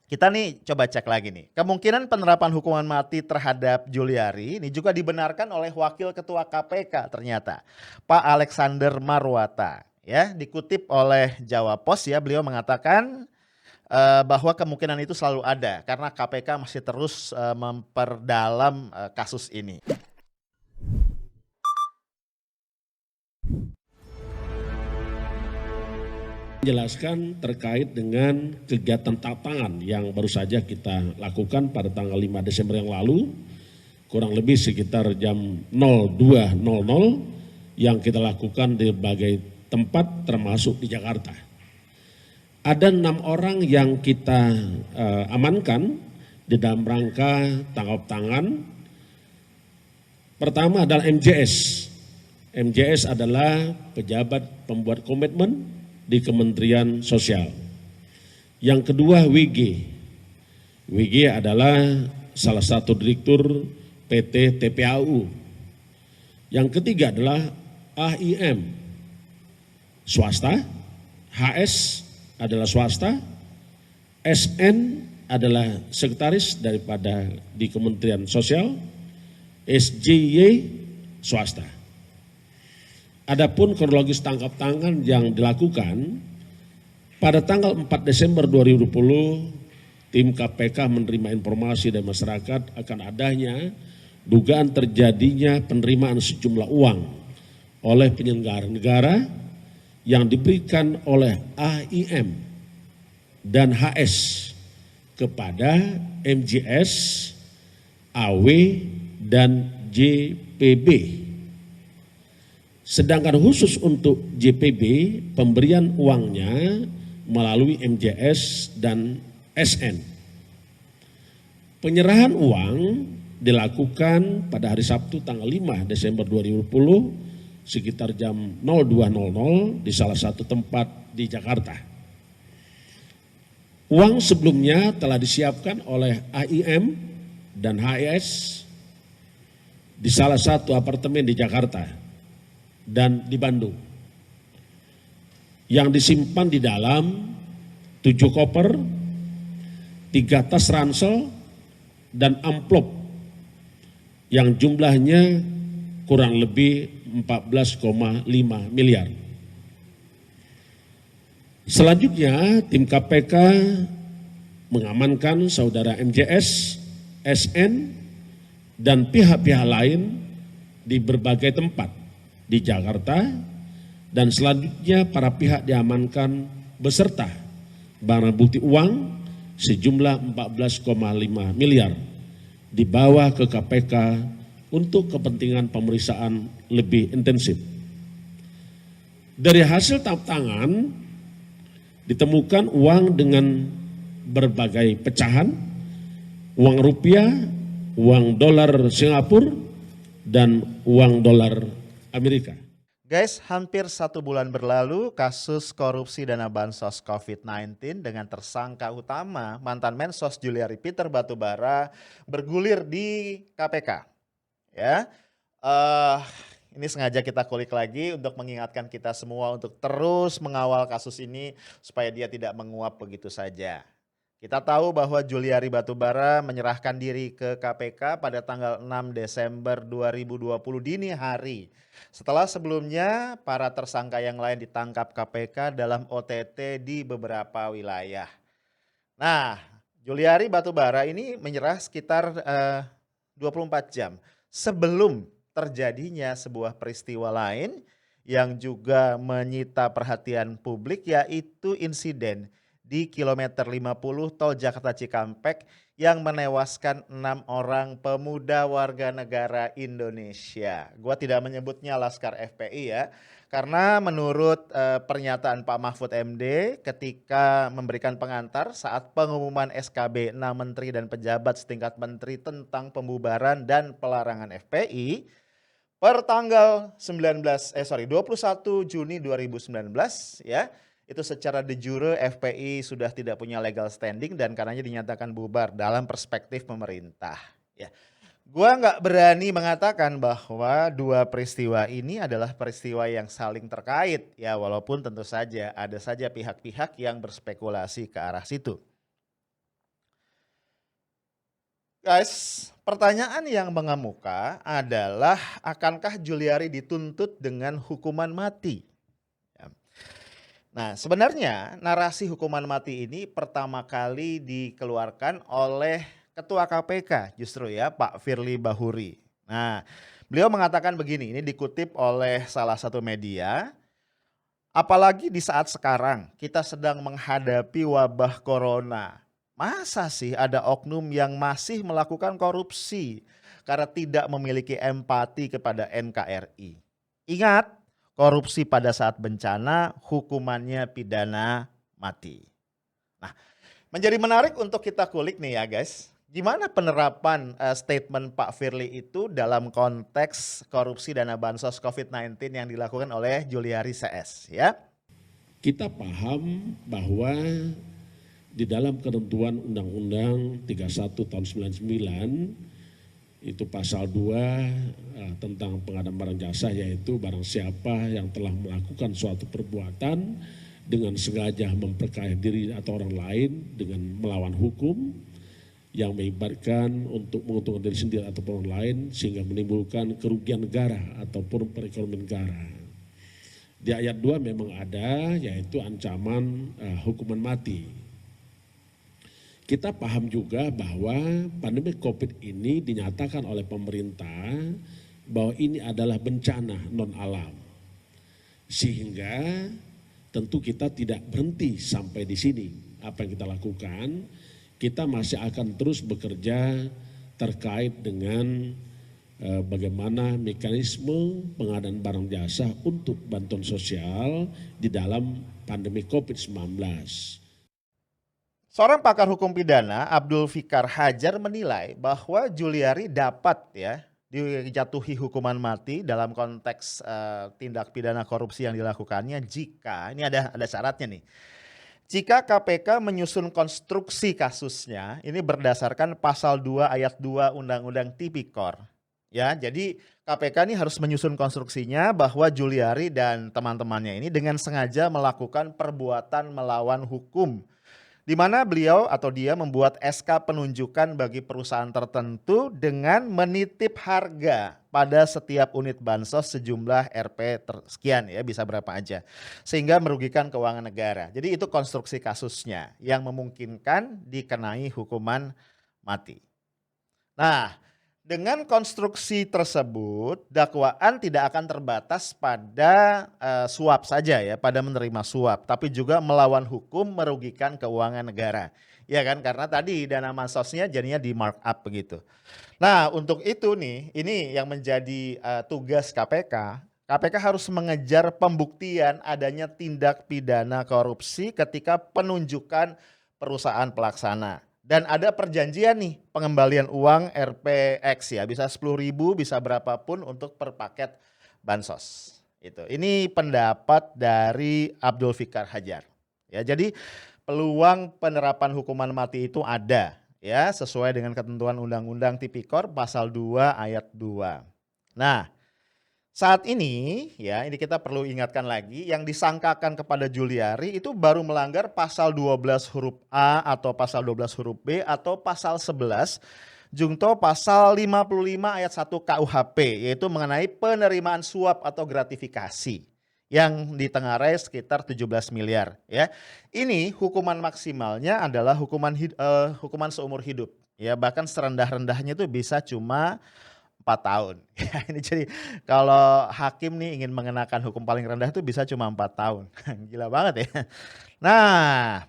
Kita nih coba cek lagi nih. Kemungkinan penerapan hukuman mati terhadap Juliari ini juga dibenarkan oleh Wakil Ketua KPK ternyata, Pak Alexander Marwata. Ya, dikutip oleh Jawa Post ya, beliau mengatakan bahwa kemungkinan itu selalu ada karena KPK masih terus memperdalam kasus ini. Menjelaskan terkait dengan kegiatan tangkap tangan yang baru saja kita lakukan pada tanggal 5 Desember yang lalu, kurang lebih sekitar jam 02.00 yang kita lakukan di berbagai tempat termasuk di Jakarta. Ada 6 orang yang kita amankan di dalam rangka tangkap tangan. Pertama adalah MJS. MJS adalah pejabat pembuat komitmen di Kementerian Sosial. Yang kedua WG. WG adalah salah satu direktur PT TPAU. Yang ketiga adalah AIM, swasta. HS adalah swasta. SN adalah sekretaris daripada di Kementerian Sosial. SJY swasta. Adapun kronologis tangkap tangan yang dilakukan pada tanggal 4 Desember 2020, tim KPK menerima informasi dari masyarakat akan adanya dugaan terjadinya penerimaan sejumlah uang oleh penyelenggara negara yang diberikan oleh AIM dan HS kepada MJS, AW, dan JPB. Sedangkan khusus untuk JPB, pemberian uangnya melalui MJS dan SN. Penyerahan uang dilakukan pada hari Sabtu tanggal 5 Desember 2020 sekitar jam 02.00 di salah satu tempat di Jakarta. Uang sebelumnya telah disiapkan oleh AIM dan HS di salah satu apartemen di Jakarta dan di Bandung, yang disimpan di dalam 7 koper, 3 tas ransel, dan amplop yang jumlahnya kurang lebih 14,5 miliar. Selanjutnya tim KPK mengamankan saudara MJS, SN, dan pihak-pihak lain di berbagai tempat di Jakarta, dan selanjutnya para pihak diamankan beserta barang bukti uang sejumlah 14,5 miliar dibawa ke KPK untuk kepentingan pemeriksaan lebih intensif. Dari hasil tangkap tangan ditemukan uang dengan berbagai pecahan, uang rupiah, uang dolar Singapura, dan uang dolar Amerika. Guys, hampir 1 bulan berlalu kasus korupsi dana bansos COVID-19 dengan tersangka utama mantan Mensos Juliari Peter Batubara bergulir di KPK. Ya, ini sengaja kita kulik lagi untuk mengingatkan kita semua untuk terus mengawal kasus ini supaya dia tidak menguap begitu saja. Kita tahu bahwa Juliari Batubara menyerahkan diri ke KPK pada tanggal 6 Desember 2020 dini hari. Setelah sebelumnya para tersangka yang lain ditangkap KPK dalam OTT di beberapa wilayah. Nah, Juliari Batubara ini menyerah sekitar 24 jam sebelum terjadinya sebuah peristiwa lain yang juga menyita perhatian publik, yaitu insiden di kilometer 50 tol Jakarta Cikampek yang menewaskan 6 orang pemuda warga negara Indonesia. Gua tidak menyebutnya Laskar FPI ya, karena menurut pernyataan Pak Mahfud MD ketika memberikan pengantar saat pengumuman SKB 6 menteri dan pejabat setingkat menteri tentang pembubaran dan pelarangan FPI per tanggal 21 Juni 2019 ya, itu secara de jure FPI sudah tidak punya legal standing dan karenanya dinyatakan bubar dalam perspektif pemerintah. Ya, gua nggak berani mengatakan bahwa dua peristiwa ini adalah peristiwa yang saling terkait ya, walaupun tentu saja ada saja pihak-pihak yang berspekulasi ke arah situ. Guys, pertanyaan yang mengemuka adalah akankah Juliari dituntut dengan hukuman mati? Ya. Nah, sebenarnya narasi hukuman mati ini pertama kali dikeluarkan oleh Ketua KPK justru ya, Pak Firly Bahuri. Nah, beliau mengatakan begini, ini dikutip oleh salah satu media, apalagi di saat sekarang kita sedang menghadapi wabah corona. Masa sih ada oknum yang masih melakukan korupsi karena tidak memiliki empati kepada NKRI? Ingat, korupsi pada saat bencana hukumannya pidana mati. Nah, menjadi menarik untuk kita kulik nih ya guys. Gimana penerapan statement Pak Firly itu dalam konteks korupsi dana bansos COVID-19 yang dilakukan oleh Juliari CS ya? Kita paham bahwa di dalam ketentuan Undang-Undang 31 tahun 99 itu pasal 2 tentang pengadaan barang jasa, yaitu barang siapa yang telah melakukan suatu perbuatan dengan sengaja memperkaya diri atau orang lain dengan melawan hukum yang mengibaratkan untuk menguntungkan diri sendiri ataupun orang lain sehingga menimbulkan kerugian negara ataupun perekonomian negara. Di ayat 2 memang ada, yaitu ancaman hukuman mati. Kita paham juga bahwa pandemi COVID ini dinyatakan oleh pemerintah bahwa ini adalah bencana non alam. Sehingga tentu kita tidak berhenti sampai di sini. Apa yang kita lakukan, kita masih akan terus bekerja terkait dengan bagaimana mekanisme pengadaan barang jasa untuk bantuan sosial di dalam pandemi COVID-19. Seorang pakar hukum pidana, Abdul Fikar Hajar, menilai bahwa Juliari dapat ya dijatuhi hukuman mati dalam konteks tindak pidana korupsi yang dilakukannya jika, ini ada syaratnya nih, jika KPK menyusun konstruksi kasusnya ini berdasarkan pasal 2 ayat 2 Undang-Undang Tipikor. Ya, jadi KPK ini harus menyusun konstruksinya bahwa Juliari dan teman-temannya ini dengan sengaja melakukan perbuatan melawan hukum, di mana beliau atau dia membuat SK penunjukan bagi perusahaan tertentu dengan menitip harga pada setiap unit bansos sejumlah Rp sekian ya, bisa berapa aja, sehingga merugikan keuangan negara. Jadi itu konstruksi kasusnya yang memungkinkan dikenai hukuman mati. Nah, dengan konstruksi tersebut, dakwaan tidak akan terbatas pada suap saja ya, pada menerima suap, tapi juga melawan hukum merugikan keuangan negara. Ya kan, karena tadi dana bansosnya jadinya di markup begitu. Nah, untuk itu nih, ini yang menjadi tugas KPK. KPK harus mengejar pembuktian adanya tindak pidana korupsi ketika penunjukan perusahaan pelaksana. Dan ada perjanjian nih pengembalian uang RPX ya, bisa 10.000, bisa berapapun untuk per paket bansos. Ini pendapat dari Abdul Fikar Hajar. Ya, jadi peluang penerapan hukuman mati itu ada ya, sesuai dengan ketentuan Undang-Undang Tipikor pasal 2 ayat 2. Nah, saat ini ya, ini kita perlu ingatkan lagi, yang disangkakan kepada Juliari itu baru melanggar pasal 12 huruf A atau pasal 12 huruf B atau pasal 11 Jungto pasal 55 ayat 1 KUHP, yaitu mengenai penerimaan suap atau gratifikasi yang ditengarai sekitar 17 miliar ya. Ini hukuman maksimalnya adalah hukuman seumur hidup ya, bahkan serendah-rendahnya itu bisa cuma 4 tahun. Ya, ini jadi kalau hakim nih ingin mengenakan hukum paling rendah itu bisa cuma 4 tahun. Gila banget ya. Nah,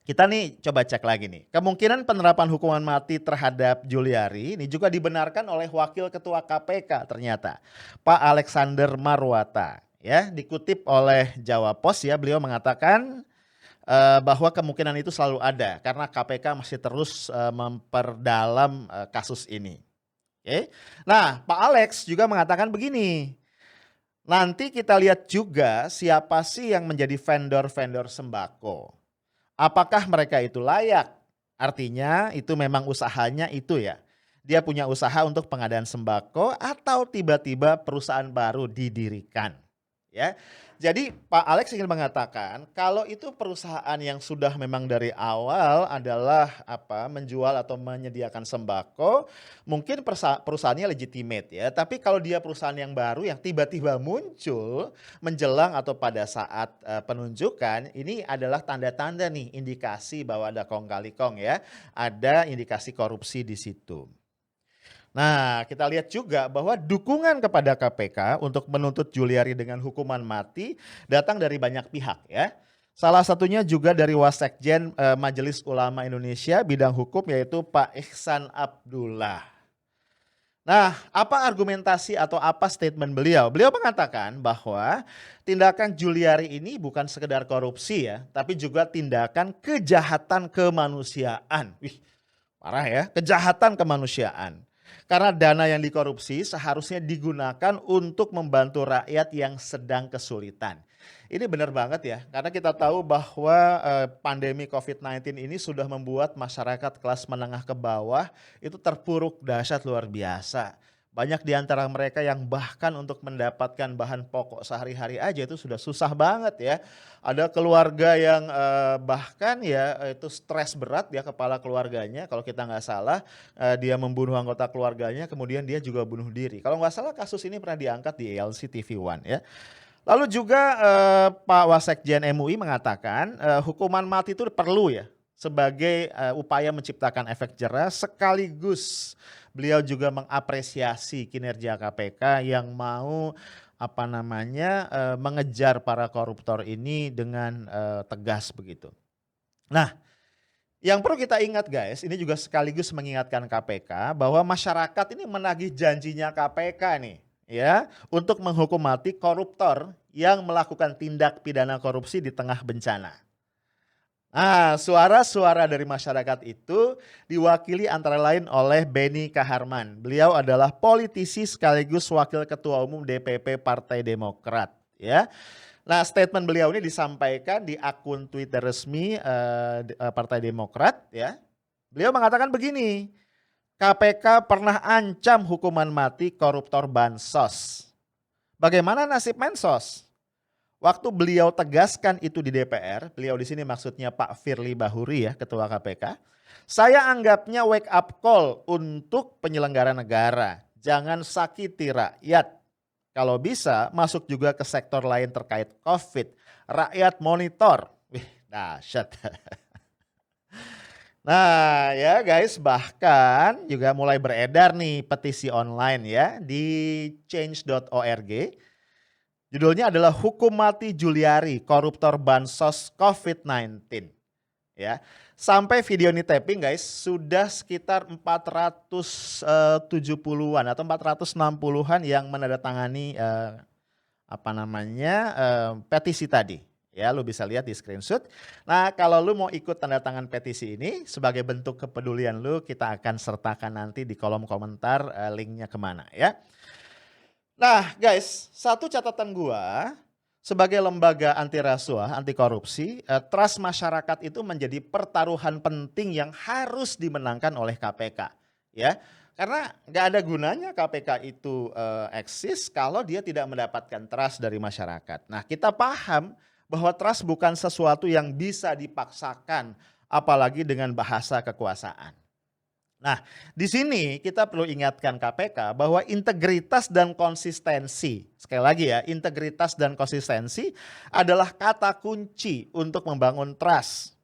kita nih coba cek lagi nih. Kemungkinan penerapan hukuman mati terhadap Juliari ini juga dibenarkan oleh Wakil Ketua KPK ternyata, Pak Alexander Marwata. Ya, dikutip oleh Jawa Pos ya, beliau mengatakan bahwa kemungkinan itu selalu ada karena KPK masih terus memperdalam kasus ini. Oke. Nah, Pak Alex juga mengatakan begini, nanti kita lihat juga siapa sih yang menjadi vendor-vendor sembako. Apakah mereka itu layak? Artinya itu memang usahanya itu ya. Dia punya usaha untuk pengadaan sembako atau tiba-tiba perusahaan baru didirikan. ya. Jadi Pak Alex ingin mengatakan kalau itu perusahaan yang sudah memang dari awal adalah menjual atau menyediakan sembako, mungkin perusahaannya legitimate ya. Tapi kalau dia perusahaan yang baru yang tiba-tiba muncul menjelang atau pada saat penunjukan, ini adalah tanda-tanda nih indikasi bahwa ada kong kali kong ya, ada indikasi korupsi di situ. Nah, kita lihat juga bahwa dukungan kepada KPK untuk menuntut Juliari dengan hukuman mati datang dari banyak pihak ya. Salah satunya juga dari Wasekjen Majelis Ulama Indonesia bidang hukum yaitu Pak Ihsan Abdullah. Nah, apa argumentasi atau apa statement beliau? Beliau mengatakan bahwa tindakan Juliari ini bukan sekedar korupsi ya, tapi juga tindakan kejahatan kemanusiaan. Wih, parah ya, kejahatan kemanusiaan. Karena dana yang dikorupsi seharusnya digunakan untuk membantu rakyat yang sedang kesulitan. Ini benar banget ya, karena kita tahu bahwa pandemi COVID-19 ini sudah membuat masyarakat kelas menengah ke bawah itu terpuruk dahsyat luar biasa. Banyak di antara mereka yang bahkan untuk mendapatkan bahan pokok sehari-hari aja itu sudah susah banget ya. Ada keluarga yang bahkan ya itu stres berat ya kepala keluarganya. Kalau kita nggak salah dia membunuh anggota keluarganya kemudian dia juga bunuh diri. Kalau nggak salah kasus ini pernah diangkat di ALC TV One ya. Lalu juga Pak Wasekjen MUI mengatakan hukuman mati itu perlu ya sebagai upaya menciptakan efek jerah sekaligus beliau juga mengapresiasi kinerja KPK yang mau mengejar para koruptor ini dengan tegas begitu. Nah, yang perlu kita ingat guys, ini juga sekaligus mengingatkan KPK bahwa masyarakat ini menagih janjinya KPK nih ya untuk menghukum mati koruptor yang melakukan tindak pidana korupsi di tengah bencana. Nah, suara-suara dari masyarakat itu diwakili antara lain oleh Beni Kaharman. Beliau adalah politisi sekaligus wakil ketua umum DPP Partai Demokrat ya. Nah, statement beliau ini disampaikan di akun Twitter resmi Partai Demokrat ya. Beliau mengatakan begini, KPK pernah ancam hukuman mati koruptor bansos. Bagaimana nasib Mensos? Waktu beliau tegaskan itu di DPR, beliau di sini maksudnya Pak Firly Bahuri ya, Ketua KPK. Saya anggapnya wake up call untuk penyelenggara negara. Jangan sakiti rakyat. Kalau bisa masuk juga ke sektor lain terkait COVID. Rakyat monitor. Wih, dahsyat. Nah ya guys, bahkan juga mulai beredar nih petisi online ya di change.org. Judulnya adalah Hukum Mati Juliari, Koruptor Bansos COVID-19. Ya, sampai video ini taping guys, sudah sekitar 470-an atau 460-an yang menandatangani petisi tadi. Ya, lu bisa lihat di screenshot. Nah, kalau lu mau ikut tanda tangan petisi ini sebagai bentuk kepedulian lu, kita akan sertakan nanti di kolom komentar linknya kemana ya. Nah guys, satu catatan gua sebagai lembaga anti rasuah, anti korupsi, trust masyarakat itu menjadi pertaruhan penting yang harus dimenangkan oleh KPK. Ya, karena nggak ada gunanya KPK itu eksis kalau dia tidak mendapatkan trust dari masyarakat. Nah, kita paham bahwa trust bukan sesuatu yang bisa dipaksakan, apalagi dengan bahasa kekuasaan. Nah, di sini kita perlu ingatkan KPK bahwa integritas dan konsistensi, sekali lagi ya, integritas dan konsistensi adalah kata kunci untuk membangun trust.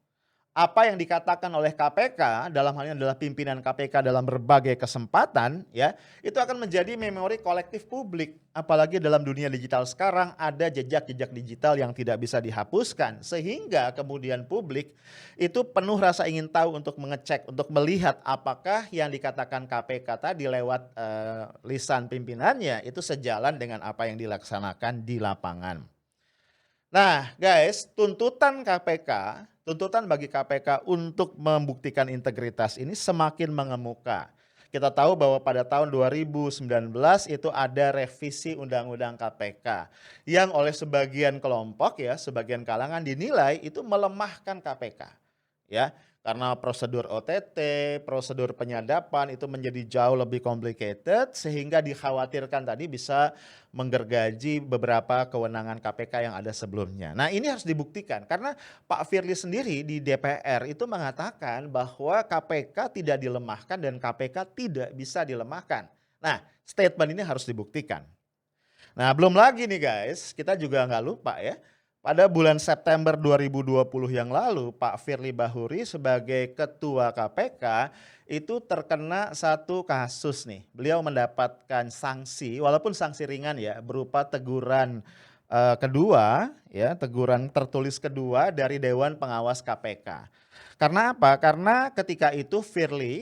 Apa yang dikatakan oleh KPK, dalam hal ini adalah pimpinan KPK dalam berbagai kesempatan, ya, itu akan menjadi memori kolektif publik. Apalagi dalam dunia digital sekarang ada jejak-jejak digital yang tidak bisa dihapuskan. Sehingga kemudian publik itu penuh rasa ingin tahu untuk mengecek, untuk melihat apakah yang dikatakan KPK tadi lewat lisan pimpinannya itu sejalan dengan apa yang dilaksanakan di lapangan. Nah guys, tuntutan bagi KPK untuk membuktikan integritas ini semakin mengemuka. Kita tahu bahwa pada tahun 2019 itu ada revisi Undang-Undang KPK yang oleh sebagian kelompok ya, sebagian kalangan dinilai itu melemahkan KPK. Ya, Karena prosedur OTT, prosedur penyadapan itu menjadi jauh lebih complicated sehingga dikhawatirkan tadi bisa menggergaji beberapa kewenangan KPK yang ada sebelumnya. Nah, ini harus dibuktikan karena Pak Firly sendiri di DPR itu mengatakan bahwa KPK tidak dilemahkan dan KPK tidak bisa dilemahkan. Nah, statement ini harus dibuktikan. Nah, belum lagi nih guys, kita juga nggak lupa ya. Pada bulan September 2020 yang lalu, Pak Firly Bahuri sebagai Ketua KPK itu terkena satu kasus nih. Beliau mendapatkan sanksi, walaupun sanksi ringan ya, berupa teguran kedua, ya, teguran tertulis kedua dari Dewan Pengawas KPK. Karena apa? Karena ketika itu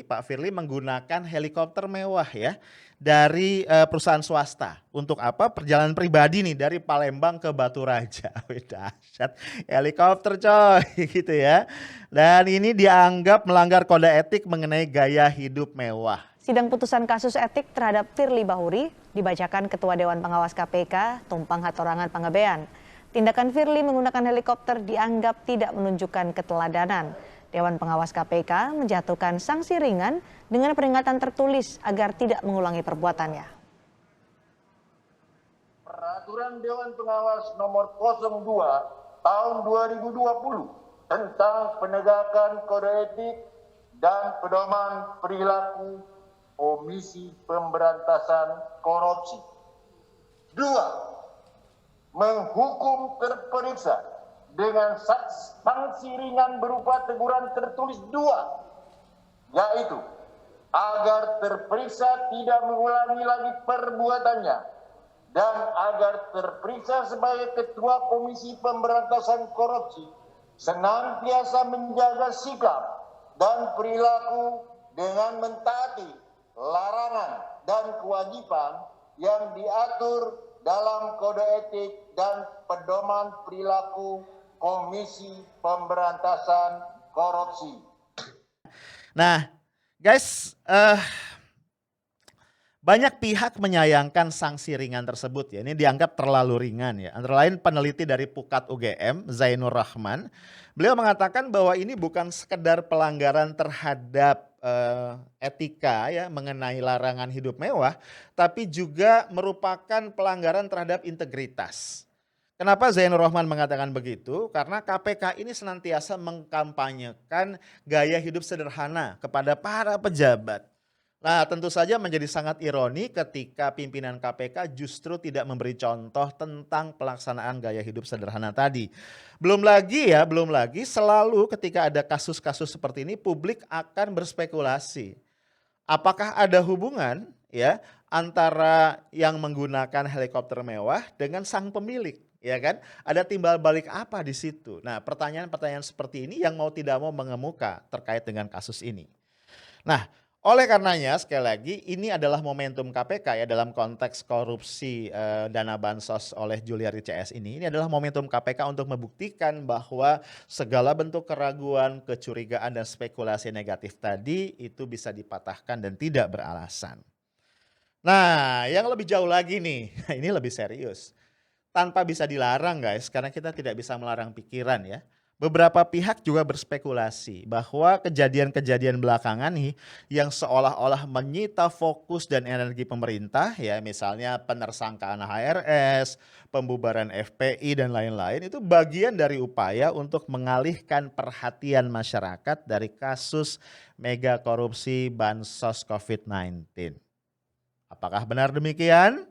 Pak Firly menggunakan helikopter mewah ya dari perusahaan swasta. Untuk apa? Perjalanan pribadi nih dari Palembang ke Batu Raja. Wih, dahsyat. Helikopter coy gitu ya. Dan ini dianggap melanggar kode etik mengenai gaya hidup mewah. Sidang putusan kasus etik terhadap Firly Bahuri dibacakan Ketua Dewan Pengawas KPK Tumpang Hatorangan Pangebean. Tindakan Firly menggunakan helikopter dianggap tidak menunjukkan keteladanan. Dewan Pengawas KPK menjatuhkan sanksi ringan dengan peringatan tertulis agar tidak mengulangi perbuatannya. Peraturan Dewan Pengawas nomor 02 tahun 2020 tentang penegakan kode etik dan pedoman perilaku Komisi Pemberantasan Korupsi. 2. Menghukum terperiksa dengan sanksi ringan berupa teguran tertulis 2, yaitu agar terperiksa tidak mengulangi lagi perbuatannya dan agar terperiksa sebagai Ketua Komisi Pemberantasan Korupsi senantiasa menjaga sikap dan perilaku dengan mentaati larangan dan kewajiban yang diatur dalam kode etik dan pedoman perilaku Komisi Pemberantasan Korupsi. Nah, guys, banyak pihak menyayangkan sanksi ringan tersebut ya. Ini dianggap terlalu ringan ya. Antara lain peneliti dari Pukat UGM, Zainur Rahman, beliau mengatakan bahwa ini bukan sekedar pelanggaran terhadap etika ya mengenai larangan hidup mewah, tapi juga merupakan pelanggaran terhadap integritas. Kenapa Zainur Rahman mengatakan begitu? Karena KPK ini senantiasa mengkampanyekan gaya hidup sederhana kepada para pejabat. Nah, tentu saja menjadi sangat ironi ketika pimpinan KPK justru tidak memberi contoh tentang pelaksanaan gaya hidup sederhana tadi. Belum lagi selalu ketika ada kasus-kasus seperti ini publik akan berspekulasi. Apakah ada hubungan ya antara yang menggunakan helikopter mewah dengan sang pemilik? Ya kan? Ada timbal balik apa di situ? Nah, pertanyaan-pertanyaan seperti ini yang mau tidak mau mengemuka terkait dengan kasus ini. Nah, oleh karenanya sekali lagi ini adalah momentum KPK ya dalam konteks korupsi dana bansos oleh Juliari CS ini. Ini adalah momentum KPK untuk membuktikan bahwa segala bentuk keraguan, kecurigaan dan spekulasi negatif tadi itu bisa dipatahkan dan tidak beralasan. Nah, yang lebih jauh lagi nih, ini lebih serius. Tanpa bisa dilarang guys, karena kita tidak bisa melarang pikiran ya. Beberapa pihak juga berspekulasi bahwa kejadian-kejadian belakangan nih yang seolah-olah menyita fokus dan energi pemerintah ya, misalnya penersangkaan HRS, pembubaran FPI dan lain-lain, itu bagian dari upaya untuk mengalihkan perhatian masyarakat dari kasus mega korupsi bansos COVID-19. Apakah benar demikian?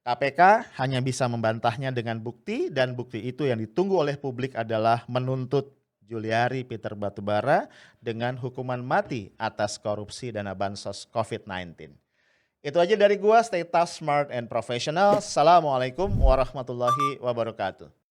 KPK hanya bisa membantahnya dengan bukti dan bukti itu yang ditunggu oleh publik adalah menuntut Juliari Peter Batubara dengan hukuman mati atas korupsi dana bansos COVID-19. Itu aja dari gua, stay tough, smart, and professional. Assalamualaikum warahmatullahi wabarakatuh.